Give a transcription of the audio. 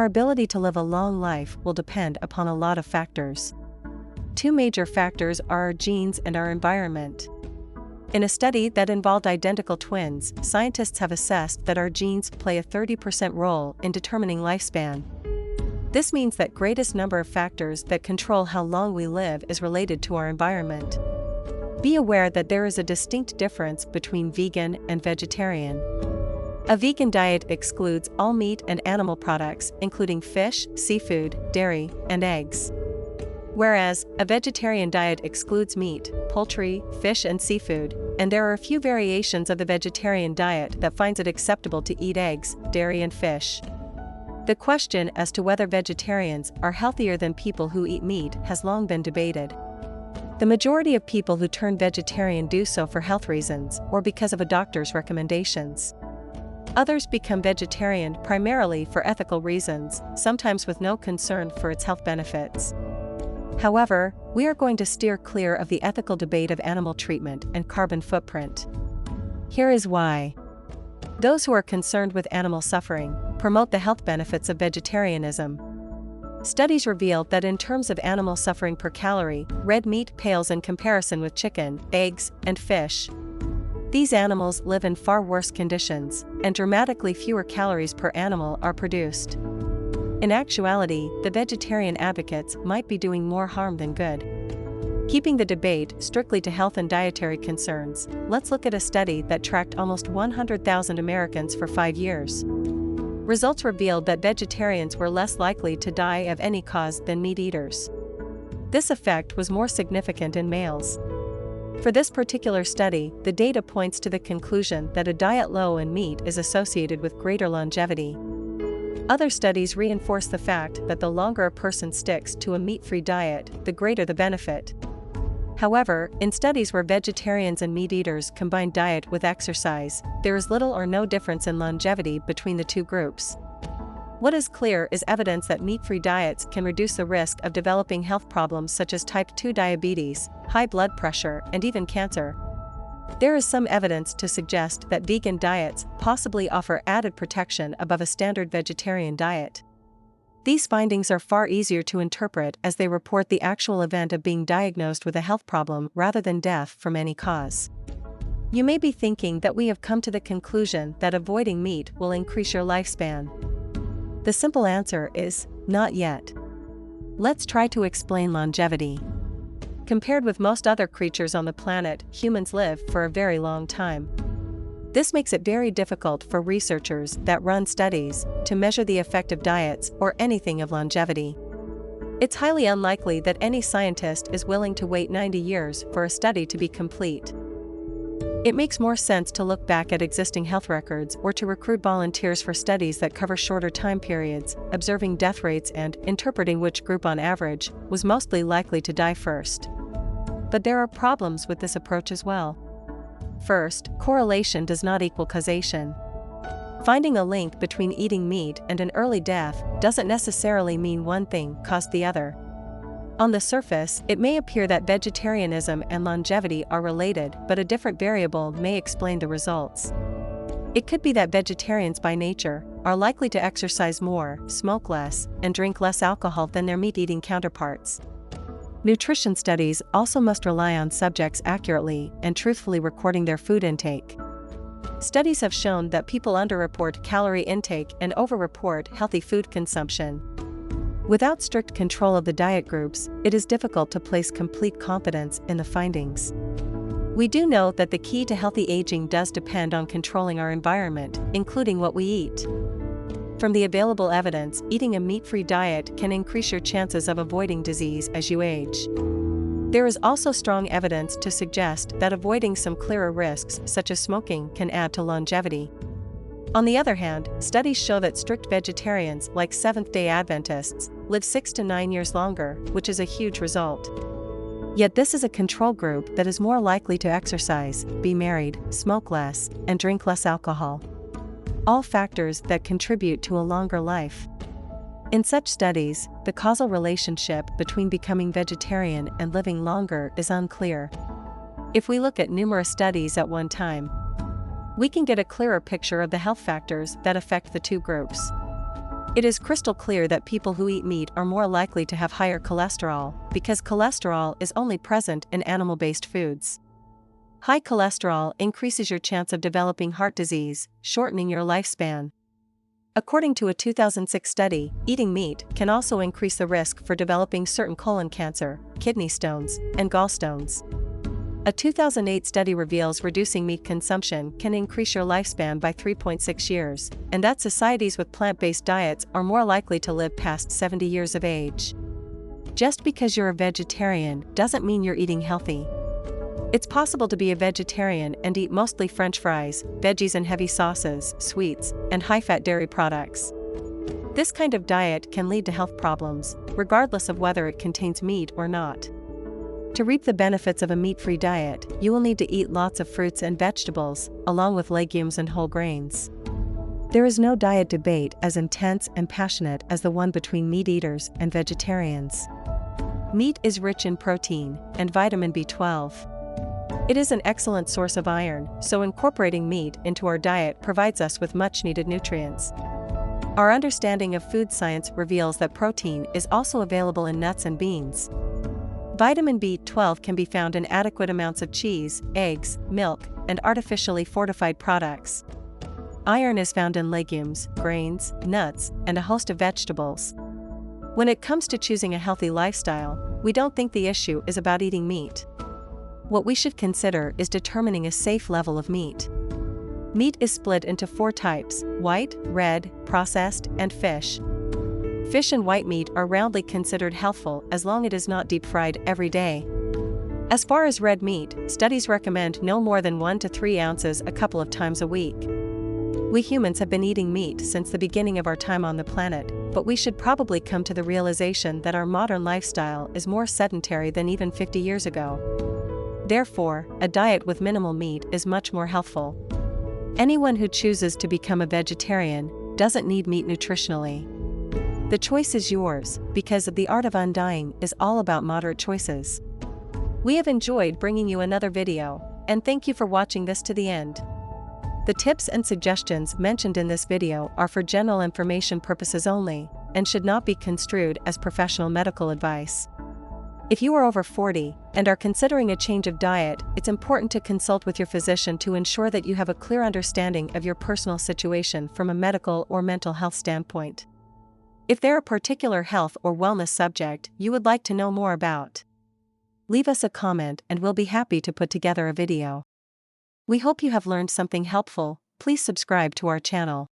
our ability to live a long life will depend upon a lot of factors. Two major factors are our genes and our environment. In a study that involved identical twins, scientists have assessed that our genes play a 30% role in determining lifespan. This means that greatest number of factors that control how long we live is related to our environment. Be aware that there is a distinct difference between vegan and vegetarian. A vegan diet excludes all meat and animal products, including fish, seafood, dairy, and eggs. Whereas, a vegetarian diet excludes meat, poultry, fish and seafood, and there are a few variations of the vegetarian diet that finds it acceptable to eat eggs, dairy and fish. The question as to whether vegetarians are healthier than people who eat meat has long been debated. The majority of people who turn vegetarian do so for health reasons or because of a doctor's recommendations. Others become vegetarian primarily for ethical reasons, sometimes with no concern for its health benefits. However, we are going to steer clear of the ethical debate of animal treatment and carbon footprint. Here is why. Those who are concerned with animal suffering promote the health benefits of vegetarianism. Studies reveal that in terms of animal suffering per calorie, red meat pales in comparison with chicken, eggs, and fish. These animals live in far worse conditions, and dramatically fewer calories per animal are produced. In actuality, the vegetarian advocates might be doing more harm than good. Keeping the debate strictly to health and dietary concerns, let's look at a study that tracked almost 100,000 Americans for 5 years. Results revealed that vegetarians were less likely to die of any cause than meat eaters. This effect was more significant in males. For this particular study, the data points to the conclusion that a diet low in meat is associated with greater longevity. Other studies reinforce the fact that the longer a person sticks to a meat-free diet, the greater the benefit. However, in studies where vegetarians and meat eaters combine diet with exercise, there is little or no difference in longevity between the two groups. What is clear is evidence that meat-free diets can reduce the risk of developing health problems such as type 2 diabetes, high blood pressure, and even cancer. There is some evidence to suggest that vegan diets possibly offer added protection above a standard vegetarian diet. These findings are far easier to interpret as they report the actual event of being diagnosed with a health problem rather than death from any cause. You may be thinking that we have come to the conclusion that avoiding meat will increase your lifespan. The simple answer is, not yet. Let's try to explain longevity. Compared with most other creatures on the planet, humans live for a very long time. This makes it very difficult for researchers that run studies to measure the effect of diets or anything of longevity. It's highly unlikely that any scientist is willing to wait 90 years for a study to be complete. It makes more sense to look back at existing health records or to recruit volunteers for studies that cover shorter time periods, observing death rates and interpreting which group on average was mostly likely to die first. But there are problems with this approach as well. First, correlation does not equal causation. Finding a link between eating meat and an early death doesn't necessarily mean one thing caused the other. On the surface, it may appear that vegetarianism and longevity are related, but a different variable may explain the results. It could be that vegetarians by nature are likely to exercise more, smoke less, and drink less alcohol than their meat-eating counterparts. Nutrition studies also must rely on subjects accurately and truthfully recording their food intake. Studies have shown that people underreport calorie intake and overreport healthy food consumption. Without strict control of the diet groups, it is difficult to place complete confidence in the findings. We do know that the key to healthy aging does depend on controlling our environment, including what we eat. From the available evidence, eating a meat-free diet can increase your chances of avoiding disease as you age. There is also strong evidence to suggest that avoiding some clearer risks such as smoking can add to longevity. On the other hand, studies show that strict vegetarians like Seventh-day Adventists live 6 to 9 years longer, which is a huge result. Yet this is a control group that is more likely to exercise, be married, smoke less, and drink less alcohol. All factors that contribute to a longer life. In such studies, the causal relationship between becoming vegetarian and living longer is unclear. If we look at numerous studies at one time, we can get a clearer picture of the health factors that affect the two groups. It is crystal clear that people who eat meat are more likely to have higher cholesterol, because cholesterol is only present in animal-based foods. High cholesterol increases your chance of developing heart disease, shortening your lifespan. According to a 2006 study, eating meat can also increase the risk for developing certain colon cancer, kidney stones, and gallstones. A 2008 study reveals reducing meat consumption can increase your lifespan by 3.6 years, and that societies with plant-based diets are more likely to live past 70 years of age. Just because you're a vegetarian doesn't mean you're eating healthy. It's possible to be a vegetarian and eat mostly French fries, veggies and heavy sauces, sweets, and high-fat dairy products. This kind of diet can lead to health problems, regardless of whether it contains meat or not. To reap the benefits of a meat-free diet, you will need to eat lots of fruits and vegetables, along with legumes and whole grains. There is no diet debate as intense and passionate as the one between meat eaters and vegetarians. Meat is rich in protein and vitamin B12. It is an excellent source of iron, so incorporating meat into our diet provides us with much-needed nutrients. Our understanding of food science reveals that protein is also available in nuts and beans. Vitamin B12 can be found in adequate amounts of cheese, eggs, milk, and artificially fortified products. Iron is found in legumes, grains, nuts, and a host of vegetables. When it comes to choosing a healthy lifestyle, we don't think the issue is about eating meat. What we should consider is determining a safe level of meat. Meat is split into 4 types: white, red, processed, and fish. Fish and white meat are roundly considered healthful as long as it is not deep-fried every day. As far as red meat, studies recommend no more than 1 to 3 ounces a couple of times a week. We humans have been eating meat since the beginning of our time on the planet, but we should probably come to the realization that our modern lifestyle is more sedentary than even 50 years ago. Therefore, a diet with minimal meat is much more healthful. Anyone who chooses to become a vegetarian doesn't need meat nutritionally. The choice is yours, because the art of undying is all about moderate choices. We have enjoyed bringing you another video, and thank you for watching this to the end. The tips and suggestions mentioned in this video are for general information purposes only, and should not be construed as professional medical advice. If you are over 40 and are considering a change of diet, it's important to consult with your physician to ensure that you have a clear understanding of your personal situation from a medical or mental health standpoint. If there are a particular health or wellness subject you would like to know more about, leave us a comment and we'll be happy to put together a video. We hope you have learned something helpful. Please subscribe to our channel.